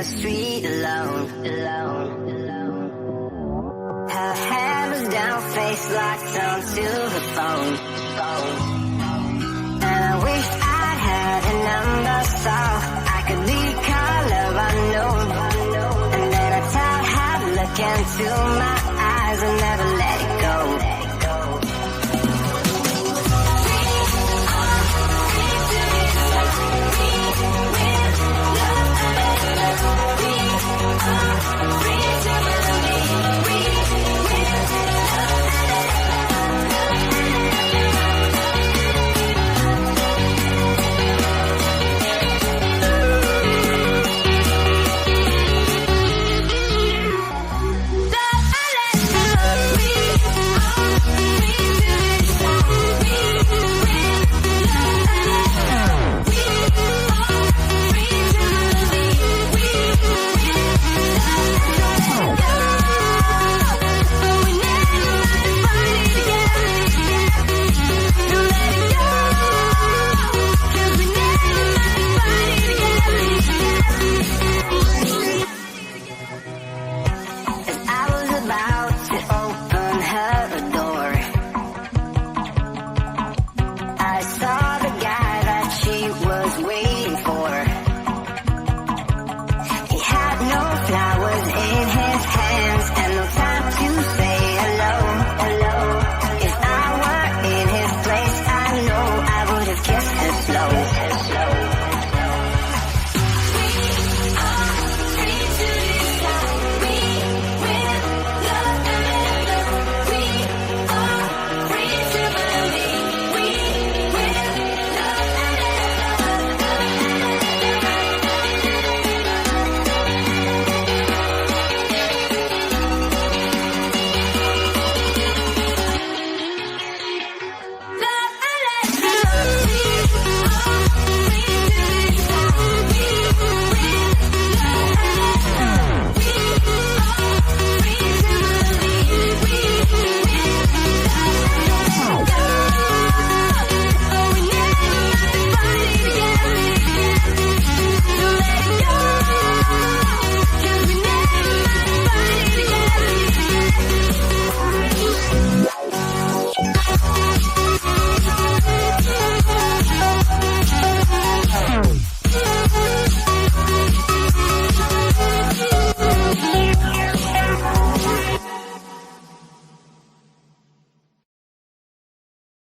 the street alone. Her hair was down, face locked onto the phone. And I wish I'd had a number so I could be color unknown. And then I tell her, look into my eyes and never let it go. I saw the guy that she was waiting for.